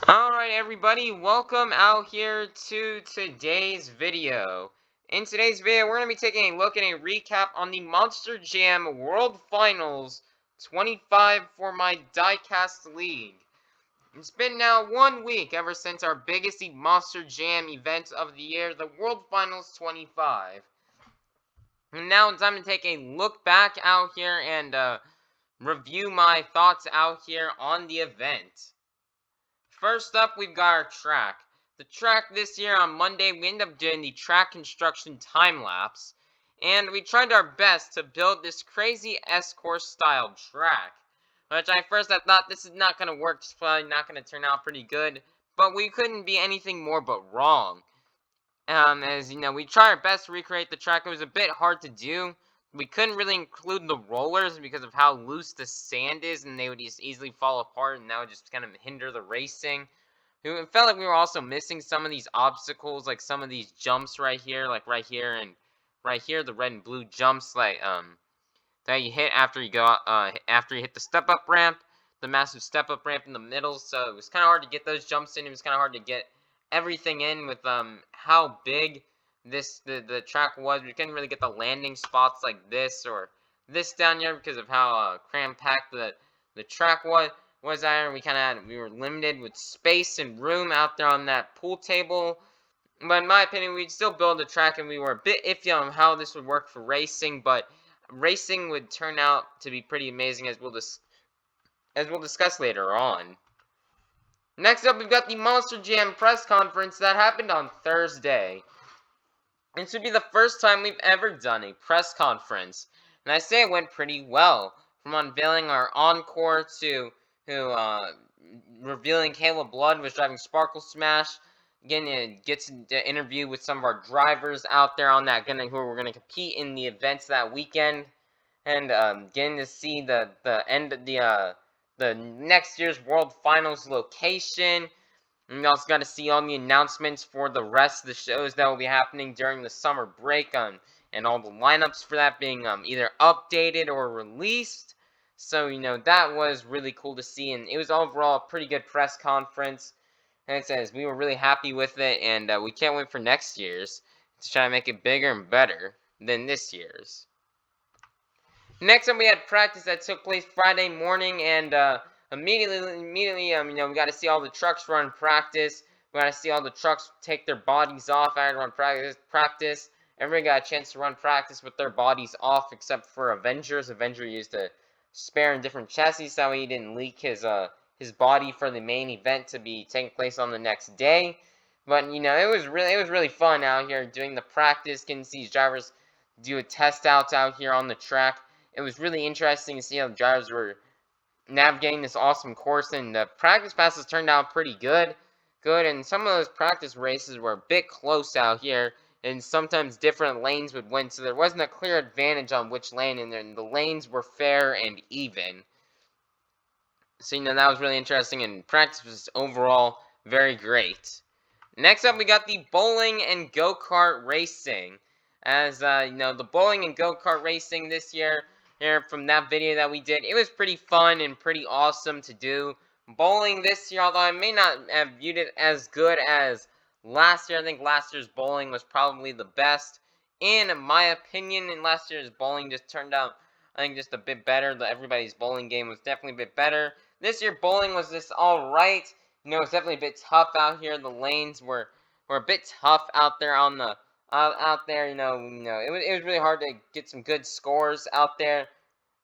Alright everybody, welcome out here to today's video. In today's video, we're going to be taking a look at a recap on the Monster Jam World Finals 25 for my Diecast League. It's been now 1 week ever since our biggest Monster Jam event of the year, the World Finals 25. And now it's time to take a look back out here and review my thoughts out here on the event. First up, we've got our track. The track this year on Monday, we ended up doing the track construction time lapse, and we tried our best to build this crazy S-Course style track. Which I thought this is not going to work, it's probably not going to turn out pretty good, but we couldn't be anything more but wrong. As you know, we tried our best to recreate the track. It was a bit hard to do. We couldn't really include the rollers because of how loose the sand is, and they would just easily fall apart, and that would just kind of hinder the racing. It felt like we were also missing some of these obstacles, like some of these jumps right here, like right here and right here, the red and blue jumps, like that you hit after you go after you hit the step up ramp, the massive step up ramp in the middle. So it was kind of hard to get those jumps in. It was kind of hard to get everything in with how big the track was. We couldn't really get the landing spots like this or this down here because of how cram-packed the track was there. We were limited with space and room out there on that pool table. But in my opinion, we'd still build the track, and we were a bit iffy on how this would work for racing, but racing would turn out to be pretty amazing, as we'll discuss later on. Next up, we've got the Monster Jam press conference that happened on Thursday. This would be the first time we've ever done a press conference, and I say it went pretty well. From unveiling our encore to revealing Caleb Blood was driving Sparkle Smash, getting to interview with some of our drivers out there on that who were going to compete in the events that weekend, and getting to see the end of the next year's World Finals location. And we also got to see all the announcements for the rest of the shows that will be happening during the summer break, and all the lineups for that being either updated or released. So, that was really cool to see, and it was overall a pretty good press conference. And it says we were really happy with it, and we can't wait for next year's to try to make it bigger and better than this year's. Next up, we had practice that took place Friday morning, and immediately, we got to see all the trucks run practice. We got to see all the trucks take their bodies off after run practice. Everybody got a chance to run practice with their bodies off, except for Avengers. Avenger used a spare in different chassis, so he didn't leak his body for the main event to be taking place on the next day. But it was really fun out here doing the practice, getting to see these drivers do a test outs out here on the track. It was really interesting to see how the drivers were navigating this awesome course, and the practice passes turned out pretty good, and some of those practice races were a bit close out here, and sometimes different lanes would win, so there wasn't a clear advantage on which lane, and the lanes were fair and even. So, that was really interesting, and practice was overall very great. Next up, we got the bowling and go-kart racing. As, the bowling and go-kart racing this year, from that video that we did, it was pretty fun and pretty awesome to do. Bowling this year, although I may not have viewed it as good as last year, I think last year's bowling was probably the best. In my opinion, and last year's bowling just turned out, I think, just a bit better. Everybody's bowling game was definitely a bit better. This year, bowling was just alright. It's definitely a bit tough out here. The lanes were a bit tough out there on the out there. It was really hard to get some good scores out there.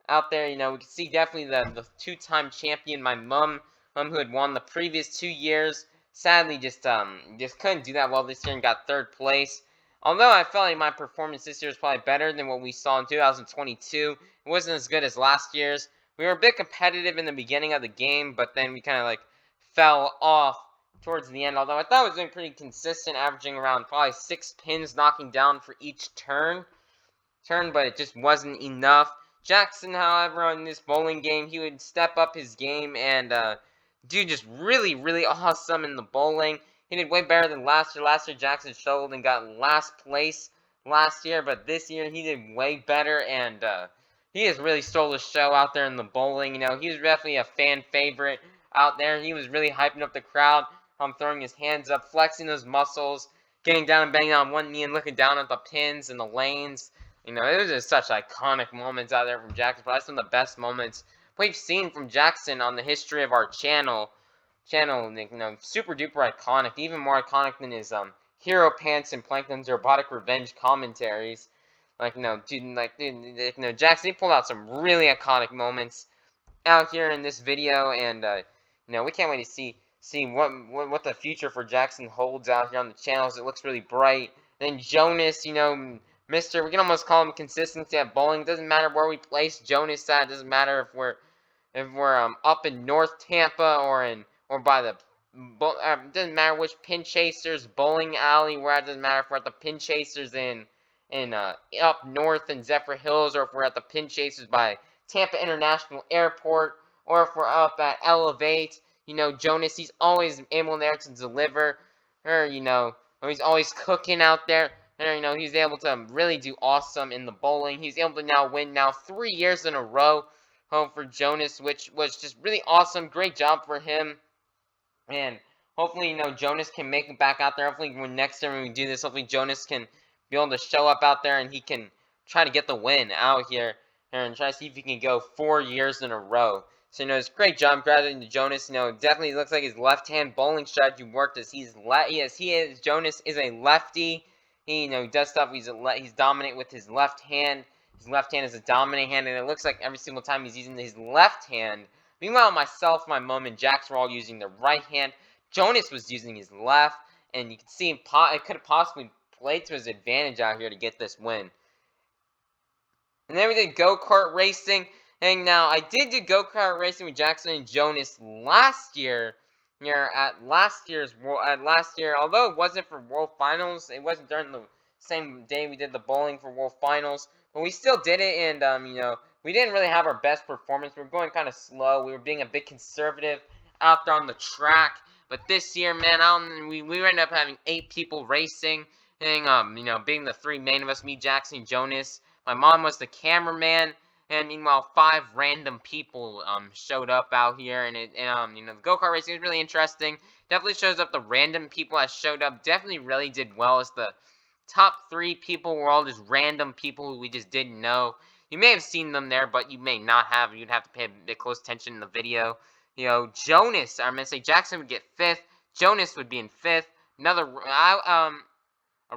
We could see definitely the two-time champion, my mom who had won the previous 2 years. Sadly, just couldn't do that well this year and got third place. Although I felt like my performance this year was probably better than what we saw in 2022. It wasn't as good as last year's. We were a bit competitive in the beginning of the game, but then we kind of fell off towards the end, although I thought it was doing pretty consistent, averaging around probably 6 pins knocking down for each turn, but it just wasn't enough. Jackson, however, on this bowling game, he would step up his game and do just really, really awesome in the bowling. He did way better than last year. Last year, Jackson struggled and got last place last year, but this year he did way better, and he has really stole the show out there in the bowling. He was definitely a fan favorite. out there. He was really hyping up the crowd, throwing his hands up, flexing those muscles, getting down and banging on one knee and looking down at the pins and the lanes. You know, it was just such iconic moments out there from Jackson. Probably some of the best moments we've seen from Jackson on the history of our channel. You know, super duper iconic, even more iconic than his Hero Pants and Plankton's Robotic Revenge commentaries. Like, you know, Jackson, he pulled out some really iconic moments out here in this video, and you know, we can't wait to see what the future for Jackson holds out here on the channels. It looks really bright. Then Jonas, you know, Mister, we can almost call him consistency at bowling. Doesn't matter where we place Jonas at. Doesn't matter if we're up in North Tampa or by the doesn't matter which pin chasers bowling alley we're at. Doesn't matter if we're at the pin chasers in up north in Zephyr Hills, or if we're at the pin chasers by Tampa International Airport, or if we're up at Elevate. You know, Jonas, he's always able there to deliver. Or, you know, he's always cooking out there. And, you know, he's able to really do awesome in the bowling. He's able to now win 3 years in a row for Jonas, which was just really awesome. Great job for him. And hopefully, you know, Jonas can make it back out there. Hopefully, next time when we do this, hopefully Jonas can be able to show up out there and he can try to get the win out here and try to see if he can go 4 years in a row. So, you know, it's a great job. Congratulations to Jonas. You know, definitely looks like his left-hand bowling strategy worked, as Jonas is a lefty. He, you know, does stuff. He's dominant with his left hand. His left hand is a dominant hand, and it looks like every single time he's using his left hand. Meanwhile, myself, my mom, and Jax were all using the right hand. Jonas was using his left, and you can see it could have possibly played to his advantage out here to get this win. And then we did go-kart racing. And now, I did do go-kart racing with Jackson and Jonas last year. Although it wasn't for World Finals, it wasn't during the same day we did the bowling for World Finals, but we still did it, and you know, we didn't really have our best performance. We were going kind of slow. We were being a bit conservative out there on the track. But this year, man, we ended up having 8 people racing, and you know, being the 3 main of us, me, Jackson, and Jonas. My mom was the cameraman. And meanwhile, 5 random people showed up out here, and you know, the go-kart racing is really interesting. Definitely shows up the random people that showed up. Definitely really did well. As the top 3 people were all just random people who we just didn't know. You may have seen them there, but you may not have. You'd have to pay a bit close attention in the video. You know, Jonas, I'm gonna say Jackson would get 5th. Jonas would be in 5th. A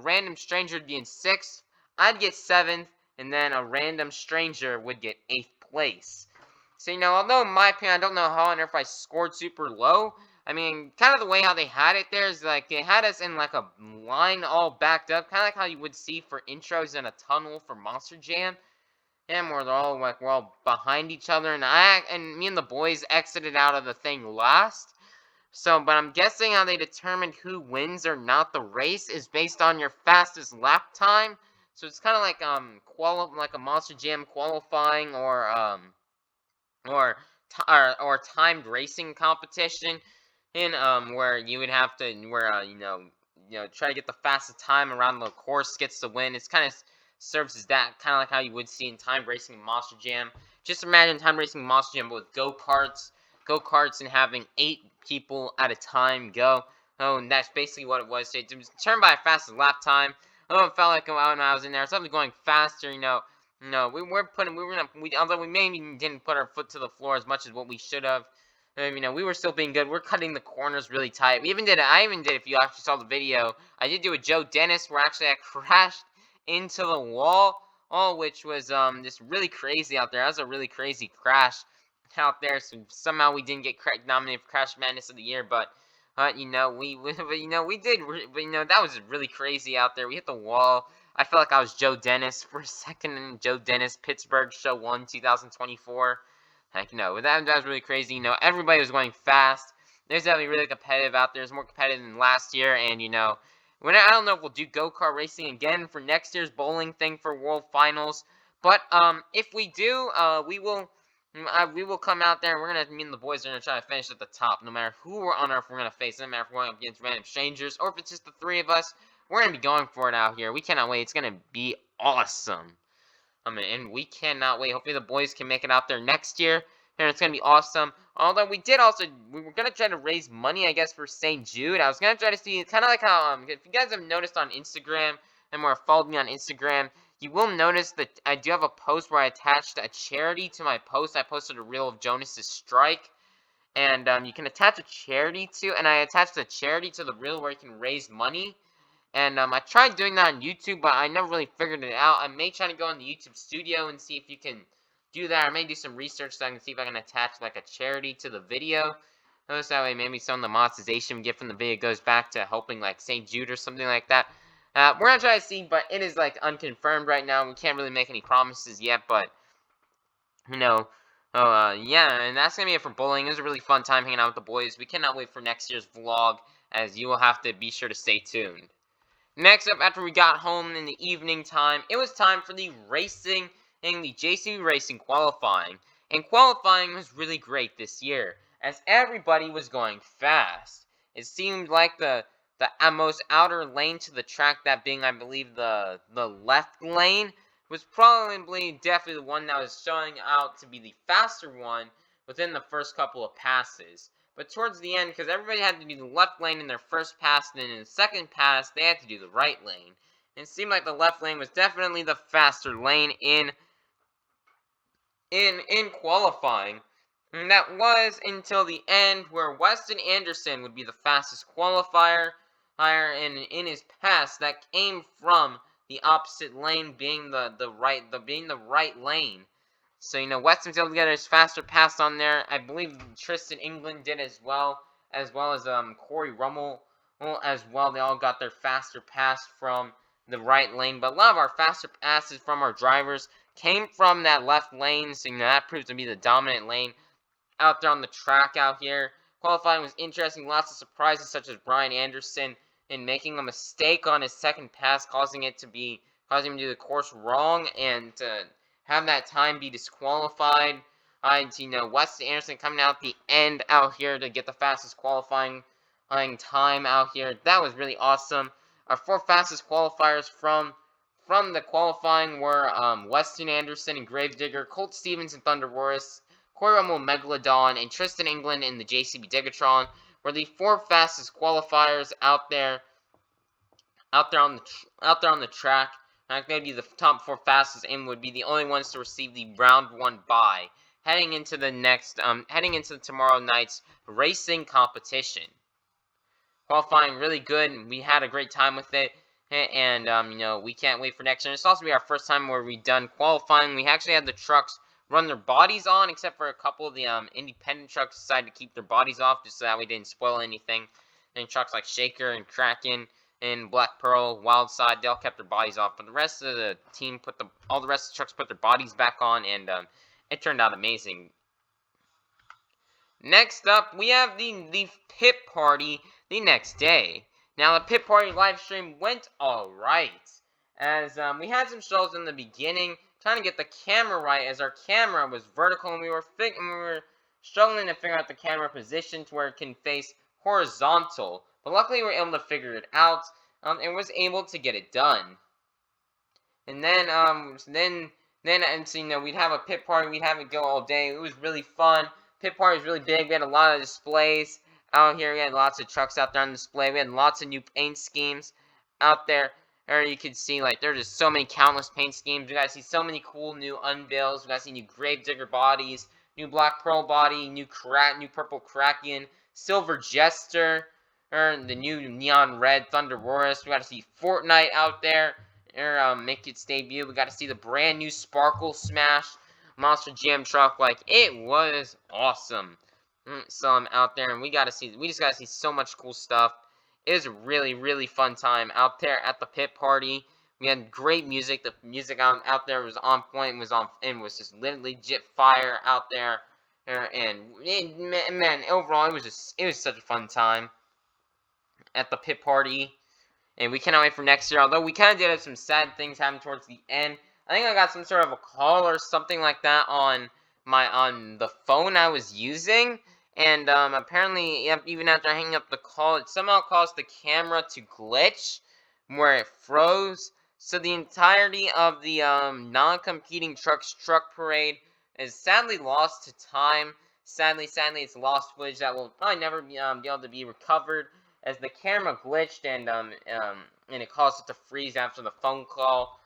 random stranger would be in 6th. I'd get 7th. And then a random stranger would get 8th place. So, you know, although in my opinion, I don't know how on earth I scored super low. I mean, kind of the way how they had it there is like, they had us in like a line all backed up. Kind of like how you would see for intros in a tunnel for Monster Jam. And we're all behind each other. And me and the boys exited out of the thing last. So, but I'm guessing how they determined who wins or not the race is based on your fastest lap time. So it's kind of like like a Monster Jam qualifying or timed racing competition, in where you would have to you know, try to get the fastest time around the course gets the win. It's kind of serves as that, kind of like how you would see in timed racing in Monster Jam. Just imagine timed racing in Monster Jam, but with go-karts and having 8 people at a time go. Oh, and that's basically what it was. It was determined by a fastest lap time. Although it felt like when I was in there, something going faster, you know. No, although we maybe didn't put our foot to the floor as much as what we should have. You know, we were still being good. We're cutting the corners really tight. I even did, if you actually saw the video, I did do a Joe Dennis where actually I crashed into the wall, which was just really crazy out there. That was a really crazy crash out there. So somehow we didn't get nominated for Crash Madness of the Year, but you know, we did. But, you know, that was really crazy out there. We hit the wall. I felt like I was Joe Dennis for a second in Joe Dennis Pittsburgh Show 1 2024. Like, you know, that was really crazy. You know, everybody was going fast. There's definitely really competitive out there. It's more competitive than last year. And, you know, I don't know if we'll do go-kart racing again for next year's bowling thing for World Finals. But if we do, we will come out there, and me and the boys are going to try to finish at the top. No matter who we're on earth we're going to face. No matter if we're going against random strangers, or if it's just the 3 of us, we're going to be going for it out here. We cannot wait. It's going to be awesome. And we cannot wait. Hopefully the boys can make it out there next year. and it's gonna be awesome. Although we were gonna try to raise money, I guess, for St. Jude. I was gonna try to see, kind of like how if you guys have noticed on Instagram and more followed me on Instagram, you will notice that I do have a post where I attached a charity to my post. I posted a reel of Jonas's strike, and you can attach a charity to, and I attached a charity to the reel where you can raise money. And I tried doing that on YouTube, but I never really figured it out. I may try to go in the YouTube studio and see if you can do that. I may do some research so I can see if I can attach like a charity to the video. So that way maybe some of the monetization we get from the video goes back to helping like St. Jude or something like that. We're gonna try to see, but it is like unconfirmed right now. We can't really make any promises yet, but you know, yeah, and that's gonna be it for bowling. It was a really fun time hanging out with the boys. We cannot wait for next year's vlog, as you will have to be sure to stay tuned. Next up, after we got home in the evening time, it was time for the racing and the JCB Racing qualifying. And qualifying was really great this year, as everybody was going fast. It seemed like the most outer lane to the track, that being, I believe, the left lane, was probably definitely the one that was showing out to be the faster one within the first couple of passes. But towards the end, because everybody had to do the left lane in their first pass, and then in the second pass, they had to do the right lane. And it seemed like the left lane was definitely the faster lane in qualifying. And that was until the end, where Weston Anderson would be the fastest qualifier, and in his pass that came from the opposite lane, being the right lane. So, Weston was able to get his faster pass on there. I believe Tristan England did as well as Corey Rummel as well. They all got their faster pass from the right lane. But a lot of our faster passes from our drivers came from that left lane. So, that proves to be the dominant lane out there on the track out here. Qualifying was interesting. Lots of surprises, such as Brian Anderson in making a mistake on his second pass, causing him to do the course wrong and to have that time be disqualified. Weston Anderson coming out the end out here to get the fastest qualifying time out here. That was really awesome. Our four fastest qualifiers from the qualifying were Weston Anderson and Gravedigger, Colt Stevens and Thunder Warris, Corey Rummel Megalodon, and Tristan England in the JCB Digatron were the four fastest qualifiers out there on the track. Maybe the top four fastest and would be the only ones to receive the round one bye, heading into tomorrow night's racing competition. Qualifying really good, and we had a great time with it. And we can't wait for next year. It's also be our first time where we've done qualifying. We actually had the trucks run their bodies on, except for a couple of the independent trucks decided to keep their bodies off, just so that we didn't spoil anything. And trucks like Shaker and Kraken and Black Pearl, Wildside, they all kept their bodies off. But the rest of the team all the rest of the trucks put their bodies back on, and it turned out amazing. Next up, we have the pit party the next day. Now, the pit party live stream went alright, as we had some struggles in the beginning, trying to get the camera right, as our camera was vertical, and we were struggling to figure out the camera position to where it can face horizontal. But luckily, we were able to figure it out, and was able to get it done. And then, we'd have a pit party, we'd have it go all day. It was really fun. Pit party was really big. We had a lot of displays out here. We had lots of trucks out there on display. We had lots of new paint schemes out there. Or you could see, like, there's just so many countless paint schemes. We got to see so many cool new unveils. We got to see new Gravedigger bodies, new Black Pearl body, new Purple Kraken, Silver Jester, the new Neon Red Thunder Warris. We got to see Fortnite out there make its debut. We got to see the brand new Sparkle Smash Monster Jam truck. Like, it was awesome. So I'm out there, and we just got to see so much cool stuff. It was a really, really fun time out there at the pit party. We had great music. The music out there was on point. And was just legit fire out there. Man, overall, it was such a fun time at the pit party. And we cannot wait for next year. Although we kind of did have some sad things happen towards the end. I think I got some sort of a call or something like that on the phone I was using. And apparently, even after hanging up the call, it somehow caused the camera to glitch, where it froze. So the entirety of the non-competing truck parade is sadly lost to time. Sadly, it's lost footage that will probably never be able to be recovered, as the camera glitched and it caused it to freeze after the phone call,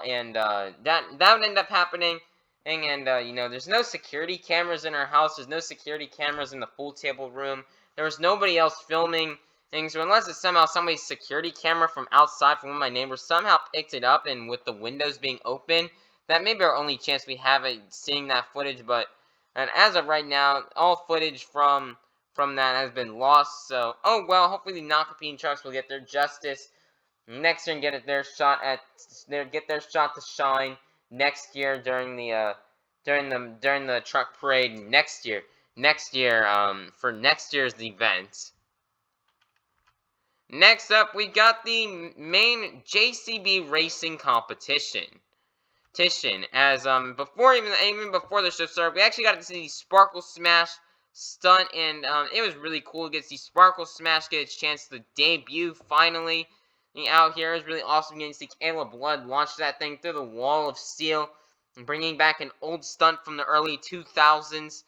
and that would end up happening. You know, there's no security cameras in our house. There's no security cameras in the pool table room. There was nobody else filming things. So unless it's somehow somebody's security camera from outside from one of my neighbors somehow picked it up, and with the windows being open, that may be our only chance we have at seeing that footage. But and as of right now, all footage from that has been lost. So oh well. Hopefully the non-competing trucks will get their justice next year and get their shot to shine next year during the truck parade for next year's event. Next up, we got the main JCB racing competition. As before even before the show started, we actually got to see the Sparkle Smash stunt, and it was really cool to get to see Sparkle Smash get its chance to debut finally out here. It was really awesome getting to see Kayla Blood launch that thing through the wall of steel and bringing back an old stunt from the early 2000s.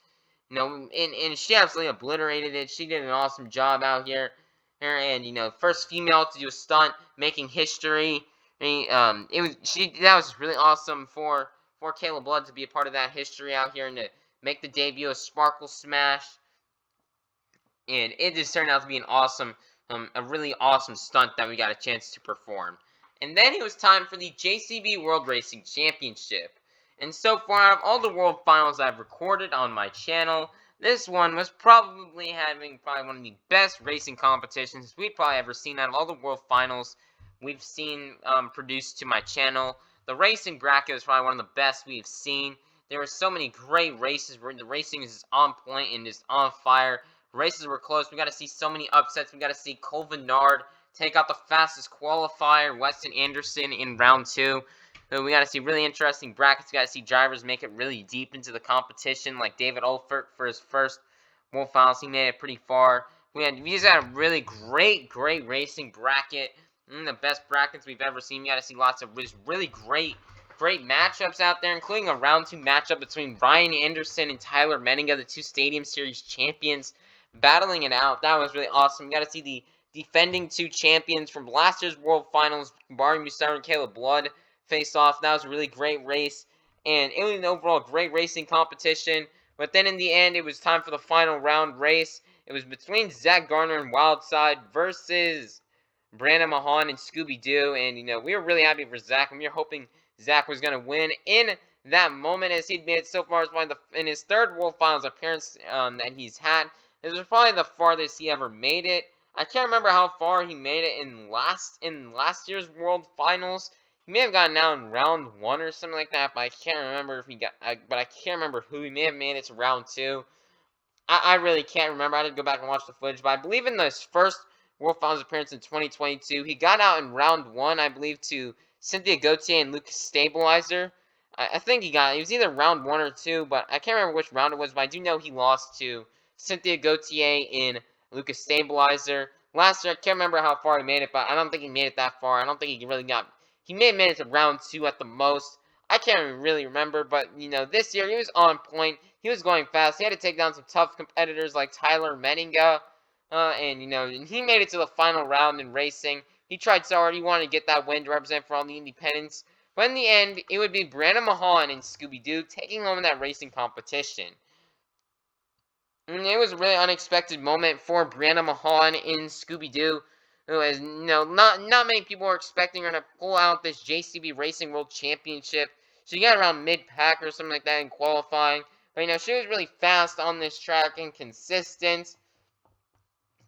You know, and she absolutely obliterated it. She did an awesome job out here. And you know, first female to do a stunt, making history. That was really awesome for Kayla Blood to be a part of that history out here and to make the debut of Sparkle Smash. And it just turned out to be a really awesome stunt that we got a chance to perform. And then it was time for the JCB World Racing Championship. And so far, out of all the World Finals I've recorded on my channel, this one was probably one of the best racing competitions we've probably ever seen out of all the World Finals we've seen produced to my channel. The racing bracket was probably one of the best we've seen. There were so many great races where the racing is just on point and just on fire. Races were close. We got to see so many upsets. We got to see Cole Vennard take out the fastest qualifier, Weston Anderson, in round 2. We got to see really interesting brackets. We got to see drivers make it really deep into the competition, like David Olfert for his first World Finals. He made it pretty far. We just had a really great racing bracket. The best brackets we've ever seen. We got to see lots of really great matchups out there, including a round 2 matchup between Ryan Anderson and Tyler Menninga, the 2 Stadium Series champions, battling it out. That was really awesome. We got to see the defending 2 champions from last year's World Finals, Barry Musaro and Caleb Blood, face off. That was a really great race, and it was an overall great racing competition. But then in the end, it was time for the final round race. It was between Zach Garner and Wildside versus Brandon Mahan and Scooby-Doo, and you know, we were really happy for Zach, and we were hoping Zach was going to win in that moment, as he'd made it so far as in his 3rd World Finals appearance that he's had. This was probably the farthest he ever made it. I can't remember how far he made it in last year's World Finals. He may have gotten out in round 1 or something like that, but I can't remember I can't remember who. He may have made it to round 2. I really can't remember. I didn't go back and watch the footage, but I believe in his first World Finals appearance in 2022, he got out in round 1, I believe, to Cynthia Gauthier and Lucas Stabilizer. I think he was either round 1 or 2, but I can't remember which round it was, but I do know he lost to Cynthia Gauthier in Lucas Stabilizer. Last year, I can't remember how far he made it, but I don't think he made it that far. I don't think he may have made it to round 2 at the most. I can't really remember, but, you know, this year he was on point. He was going fast. He had to take down some tough competitors like Tyler Menninga. And, you know, he made it to the final round in racing. He tried so hard. He wanted to get that win to represent for all the independents. But in the end, it would be Brandon Mahan and Scooby-Doo taking home that racing competition. And it was a really unexpected moment for Brandon Mahan in Scooby-Doo. Who is, you know, not many people were expecting her to pull out this JCB Racing World Championship. She got around mid-pack or something like that in qualifying. But, you know, she was really fast on this track and consistent.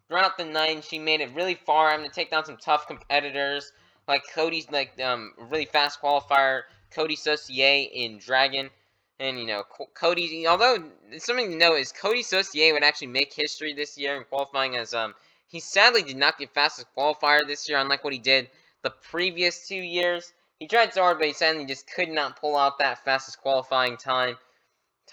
Throughout the night, she made it really far, having to take down some tough competitors, like really fast qualifier, Cody Saucier in Dragon. And, you know, Cody, although, something to note is Cody Saucier would actually make history this year in qualifying, as, he sadly did not get fastest qualifier this year, unlike what he did the previous 2 years. He tried so hard, but he sadly just could not pull out that fastest qualifying time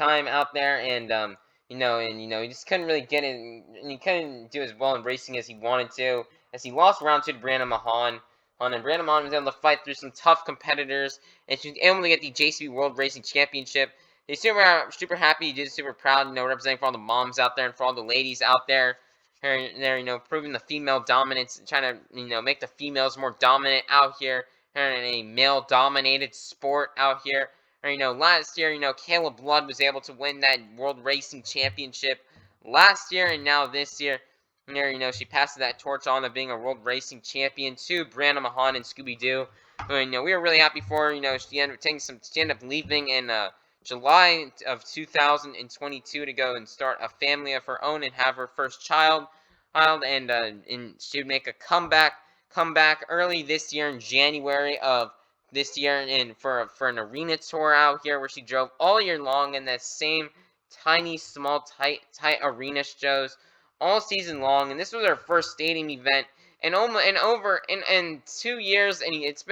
out there, and he just couldn't really get it, and he couldn't do as well in racing as he wanted to, as he lost round 2 to Brandon Mahan. And Brandon Mahan was able to fight through some tough competitors, and she was able to get the JCB World Racing Championship. he's super happy. He's super proud, representing for all the moms out there and for all the ladies out there. They're proving the female dominance, trying to, make the females more dominant out here in a male-dominated sport out here. Last year, Caleb Blood was able to win that World Racing Championship last year, and now this year, she passes that torch on of being a World Racing Champion to Brianna Mahan and Scooby-Doo. We were really happy for her. She ended up leaving in July of 2022 to go and start a family of her own and have her first child. And she would make a comeback early this year in January of this year, and for an arena tour out here where she drove all year long in that same tiny, small, tight arena shows all season long. And this was her first stadium event in over 2 years, and it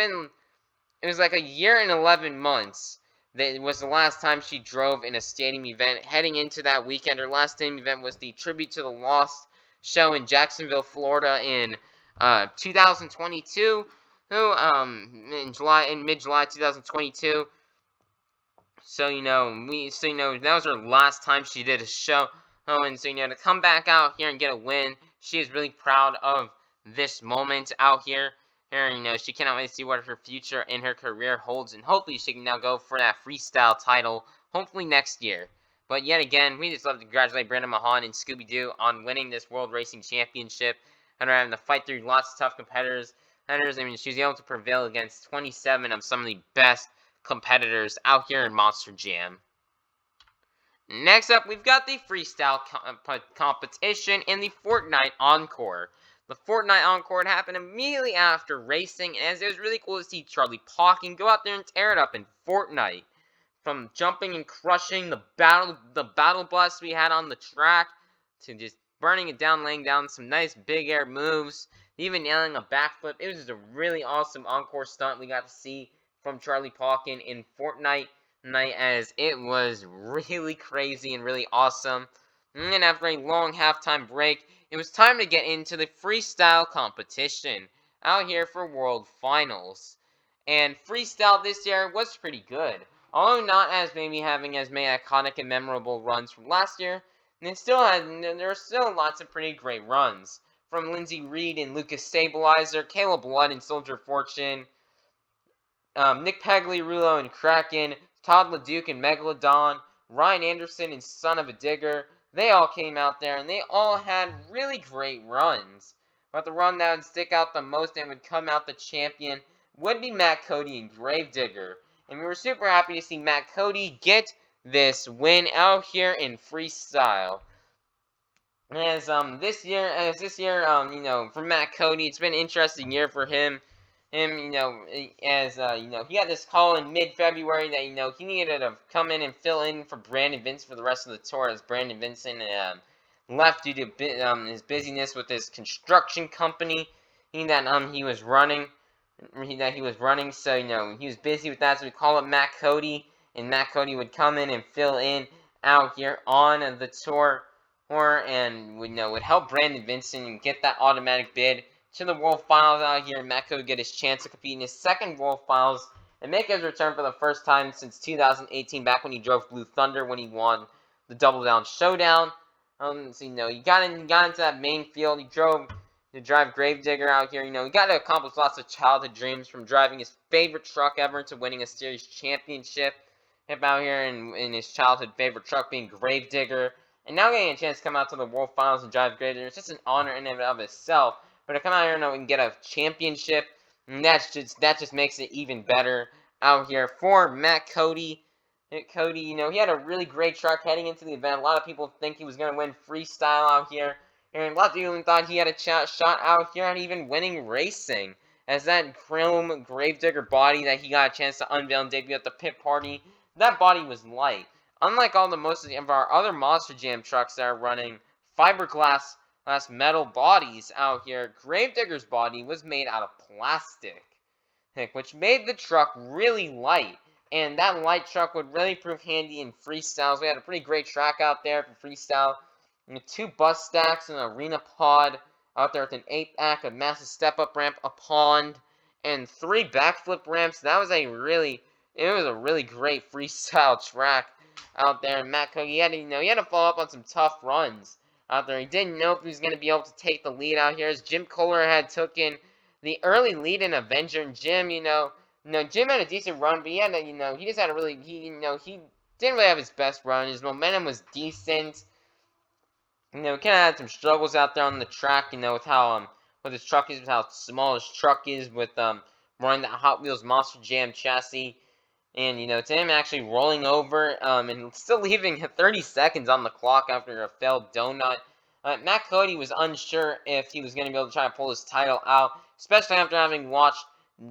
was like a year and 11 months. That was the last time she drove in a stadium event. Heading into that weekend, her last stadium event was the Tribute to the Lost show in Jacksonville, Florida, in 2022. In mid-July 2022. So that was her last time she did a show. And so to come back out here and get a win, she is really proud of this moment out here. And she cannot wait to see what her future and her career holds, and hopefully she can now go for that freestyle title, hopefully next year. But yet again, we just love to congratulate Brianna Mahan and Scooby-Doo on winning this World Racing Championship, and having to fight through lots of tough competitors. She was able to prevail against 27 of some of the best competitors out here in Monster Jam. Next up, we've got the freestyle competition and the Fortnite encore. The Fortnite encore happened immediately after racing, and it was really cool to see Charlie Pawkin go out there and tear it up in Fortnite. From jumping and crushing the battle bus we had on the track, to just burning it down, laying down some nice big air moves, even nailing a backflip. It was just a really awesome encore stunt we got to see from Charlie Pawkin in Fortnite night, as it was really crazy and really awesome. And then after a long halftime break, it was time to get into the freestyle competition out here for World Finals. And freestyle this year was pretty good, although not as maybe having as many iconic and memorable runs from last year. And there were still lots of pretty great runs from Lindsey Reed and Lucas Stabilizer, Caleb Blood and Soldier Fortune, Nick Pagliarulo and Kraken, Todd LeDuc and Megalodon, Ryan Anderson and Son of a Digger. They all came out there, and they all had really great runs. But the run that would stick out the most and would come out the champion would be Matt Cody and Gravedigger. And we were super happy to see Matt Cody get this win out here in freestyle. As this year, for Matt Cody, it's been an interesting year for him. He got this call in mid-February that, he needed to come in and fill in for Brandon Vincent for the rest of the tour, as Brandon Vincent left due to his busyness with his construction company that he was running. So, he was busy with that, so we call up Matt Cody, and Matt Cody would come in and fill in out here on the tour, and would help Brandon Vincent get that automatic bid to the World Finals out here. Matt Cody get his chance to compete in his second World Finals and make his return for the first time since 2018, back when he drove Blue Thunder when he won the Double Down Showdown. He got into that main field. He drove to drive Gravedigger out here. He got to accomplish lots of childhood dreams, from driving his favorite truck ever to winning a series championship out here in his childhood favorite truck being Gravedigger. And now getting a chance to come out to the World Finals and drive Gravedigger, it's just an honor in and of itself. But to come out here and get a championship, and that just makes it even better out here for Matt Cody. Cody, he had a really great truck heading into the event. A lot of people think he was going to win freestyle out here. And a lot of people even thought he had a shot out here at even winning racing, as that chrome Gravedigger body that he got a chance to unveil and debut at the pit party, that body was light. Unlike most of our other Monster Jam trucks that are running fiberglass metal bodies out here, Gravedigger's body was made out of plastic, which made the truck really light. And that light truck would really prove handy in freestyles. We had a pretty great track out there for freestyle. 2 bus stacks, an arena pod out there with an 8-pack, a massive step-up ramp, a pond, and 3 backflip ramps. That was a really it was a really great freestyle track out there. And Matt Cody, he had to follow up on some tough runs out there. He didn't know if he was going to be able to take the lead out here, as Jim Kohler had taken the early lead in Avenger. And Jim, Jim had a decent run, but he had he just had a really, he didn't really have his best run. His momentum was decent. Kind of had some struggles out there on the track, with how with his truck is, with how small his truck is, with running that Hot Wheels Monster Jam chassis. And, to him actually rolling over and still leaving 30 seconds on the clock after a failed donut. Matt Cody was unsure if he was going to be able to try to pull his title out, especially after having watched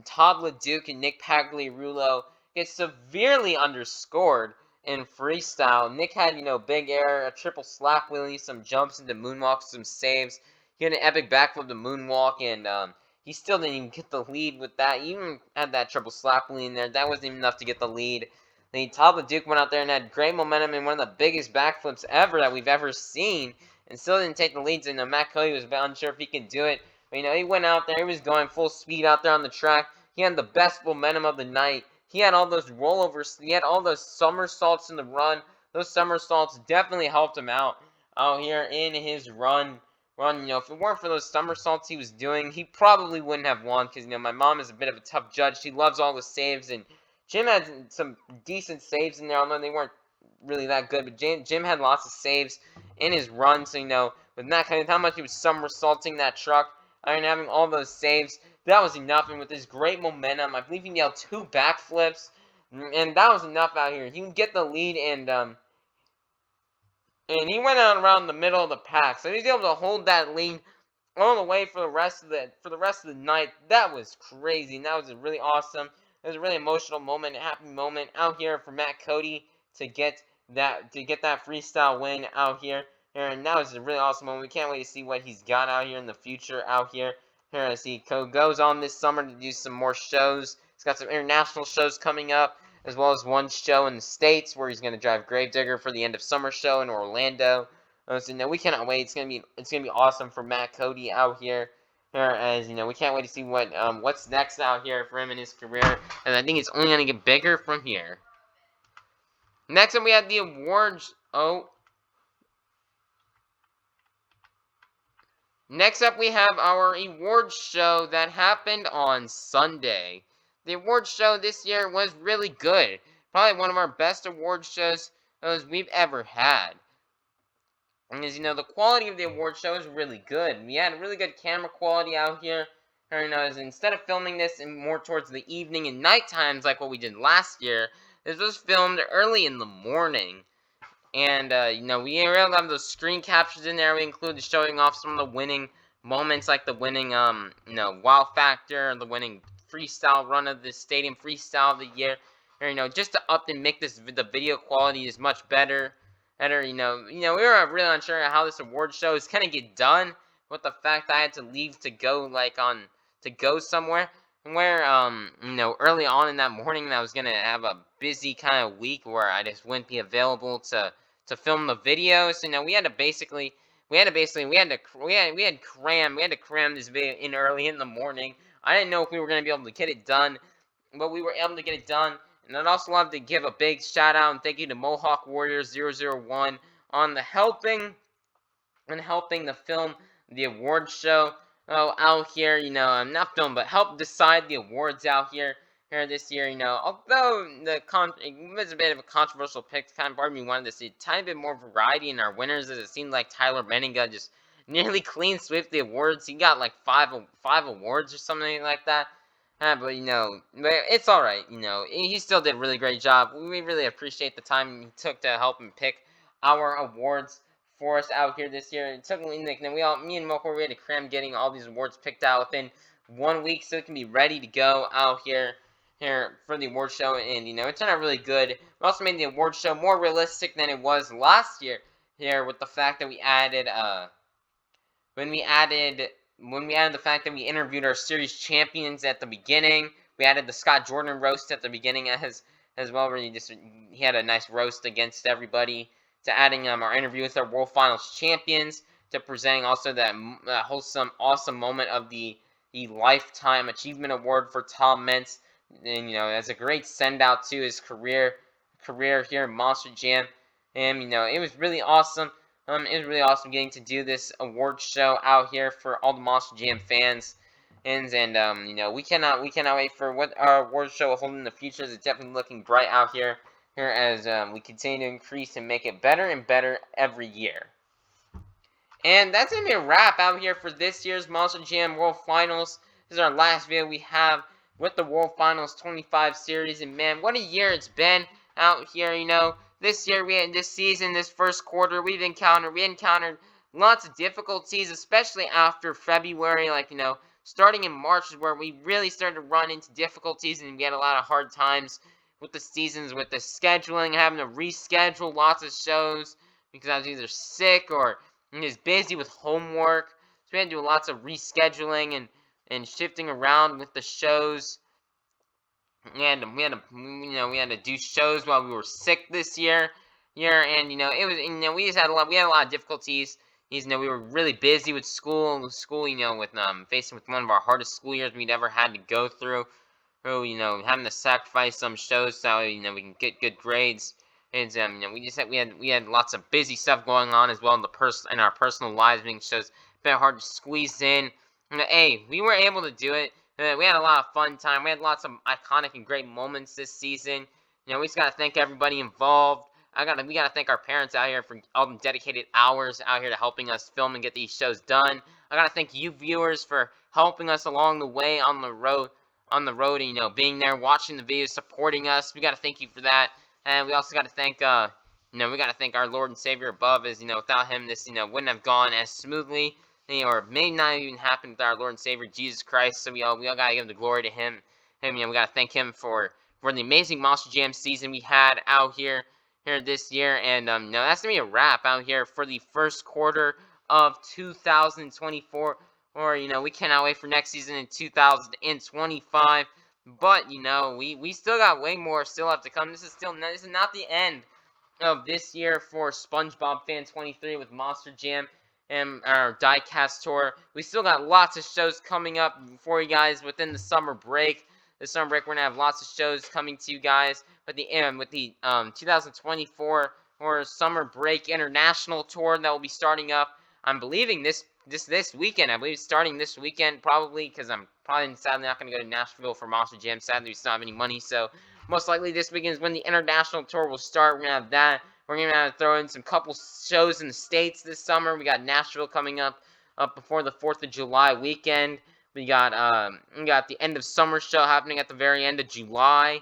Todd LeDuc and Nick Pagliarulo get severely underscored in freestyle. Nick had, big air, a triple slap wheelie, some jumps into moonwalks, some saves. He had an epic backflip to moonwalk, and he still didn't even get the lead with that. He even had that triple slap wheelie in there. That wasn't even enough to get the lead. Then Todd LeDuc went out there and had great momentum in one of the biggest backflips ever that we've ever seen, and still didn't take the lead. So, Matt Cody was unsure if he could do it. But, he went out there. He was going full speed out there on the track. He had the best momentum of the night. He had all those rollovers. He had all those somersaults in the run. Those somersaults definitely helped him out here in his run. If it weren't for those somersaults he was doing, he probably wouldn't have won, because, my mom is a bit of a tough judge. She loves all the saves, and Jim had some decent saves in there, although they weren't really that good, but Jim had lots of saves in his run, so, with that kind of how much he was somersaulting that truck, having all those saves, that was enough, and with his great momentum, I believe he nailed 2 backflips, and that was enough out here. He would get the lead, and he went out around the middle of the pack, so he was able to hold that lead all the way for the rest of the night. That was crazy, and that was really awesome. It was a really emotional moment, a happy moment out here for Matt Cody to get that freestyle win out here. And that was a really awesome moment. We can't wait to see what he's got out here in the future out here. Here as he goes on this summer to do some more shows. He's got some international shows coming up, as well as one show in the States where he's going to drive Gravedigger for the end of summer show in Orlando. So we cannot wait. It's gonna be awesome for Matt Cody out here. As we can't wait to see what's next out here for him in his career, and I think it's only gonna get bigger from here. Next up, we have the awards. Next up, we have our awards show that happened on Sunday. The awards show this year was really good. Probably one of our best awards shows we've ever had. And as the quality of the award show is really good. We had really good camera quality out here. And instead of filming this more towards the evening and night times like what we did last year, this was filmed early in the morning. And, we were able to have those screen captures in there. We included showing off some of the winning moments, like the winning, wow factor, the winning freestyle run of the stadium freestyle of the year. Or, just to up and make the video quality is much better. We were really unsure how this award show is gonna get done, with the fact that I had to leave to go somewhere, where early on in that morning I was gonna have a busy kind of week where I just wouldn't be available to film the videos. So we had to cram this video in early in the morning. I didn't know if we were gonna be able to get it done, but we were able to get it done. And I'd also love to give a big shout out and thank you to Mohawk Warrior 001 on helping to film the award show out here. Not film, but help decide the awards out here this year. Although it was a bit of a controversial pick, kind of part of me wanted to see a tiny bit more variety in our winners, as it seemed like Tyler Benninga just nearly clean swept the awards. He got like five awards or something like that. But but it's all right. He still did a really great job. We really appreciate the time he took to help him pick our awards for us out here this year. It took me and me and Moko, we had to cram getting all these awards picked out within 1 week, so it can be ready to go out here for the award show. And it turned out really good. We also made the award show more realistic than it was last year here, with the fact that we added the fact that we interviewed our series champions at the beginning. We added the Scott Jordan roast at the beginning as well, where he had a nice roast against everybody, to adding our interview with our World Finals champions, to presenting also that wholesome, awesome moment of the Lifetime Achievement Award for Tom Mentz, and as a great send out to his career here in Monster Jam. And it was really awesome. It was really awesome getting to do this award show out here for all the Monster Jam fans. And we cannot wait for what our award show will hold in the future. It's definitely looking bright out here as we continue to increase and make it better and better every year. And that's going to be a wrap out here for this year's Monster Jam World Finals. This is our last video we have with the World Finals 25 series. And man, what a year it's been out here, This year, this season, this first quarter, we encountered lots of difficulties, especially after February. Starting in March is where we really started to run into difficulties, and we had a lot of hard times with the seasons, with the scheduling, having to reschedule lots of shows because I was either sick or is busy with homework. So we had to do lots of rescheduling and shifting around with the shows. We had to do shows while we were sick this year. And it was we just had a lot of difficulties. We were really busy with school, with facing with one of our hardest school years we'd ever had to go through. Having to sacrifice some shows so we can get good grades. And we had lots of busy stuff going on as well in our personal lives, making shows been hard to squeeze in. Hey, we were able to do it. We had a lot of fun time. We had lots of iconic and great moments this season. We just gotta thank everybody involved. We gotta thank our parents out here for all the dedicated hours out here to helping us film and get these shows done. I gotta thank you viewers for helping us along the way on the road, being there, watching the videos, supporting us. We gotta thank you for that, and we also gotta thank, we gotta thank our Lord and Savior above, as without Him, this wouldn't have gone as smoothly, or may not even happen with our Lord and Savior Jesus Christ. So we all gotta give the glory to Him. We gotta thank Him for the amazing Monster Jam season we had out here this year, and that's gonna be a wrap out here for the first quarter of 2024. Or we cannot wait for next season in 2025. But we still got way more still have to come. This is not the end of this year for SpongeBob Fan 23 with Monster Jam and our diecast tour. We still got lots of shows coming up for you guys within the summer break. The summer break, we're gonna have lots of shows coming to you guys with the 2024 or summer break international tour that will be starting up. I'm believing this weekend. I believe starting this weekend, probably, because I'm probably sadly not going to go to Nashville for Monster Jam. Sadly, we still don't have any money, so most likely this weekend is when the international tour will start. We're going to have that. We're going to have to throw in some couple shows in the States this summer. We got Nashville coming up before the 4th of July weekend. We got the end of summer show happening at the very end of July.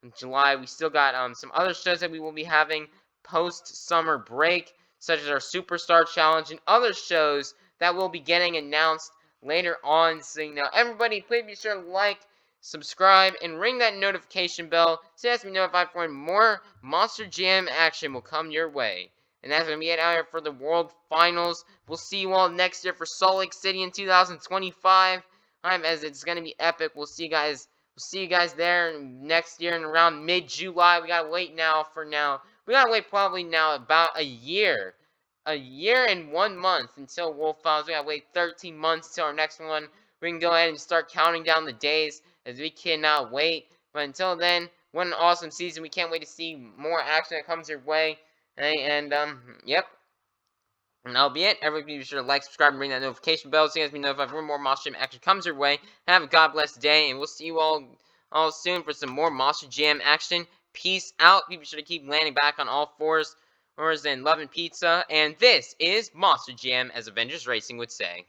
In July, we still got some other shows that we will be having post-summer break, such as our Superstar Challenge and other shows that will be getting announced later on. So, everybody, please be sure to like, subscribe, and ring that notification bell so as to be notified for when more Monster Jam action will come your way. And that's going to be it out here for the World Finals. We'll see you all next year for Salt Lake City in 2025. As it's going to be epic. We'll see you guys there next year in around mid-July. We gotta wait We gotta wait probably now about a year. A year and 1 month until World Finals. We gotta wait 13 months until our next one. We can go ahead and start counting down the days as we cannot wait. But until then, what an awesome season. We can't wait to see more action that comes your way. Yep. And that'll be it. Everybody be sure to like, subscribe, and ring that notification bell so you guys be notified when more Monster Jam action comes your way. Have a God bless day, and we'll see you all soon for some more Monster Jam action. Peace out. Be sure to keep landing back on all fours and loving pizza. And this is Monster Jam, as Avengers Racing would say.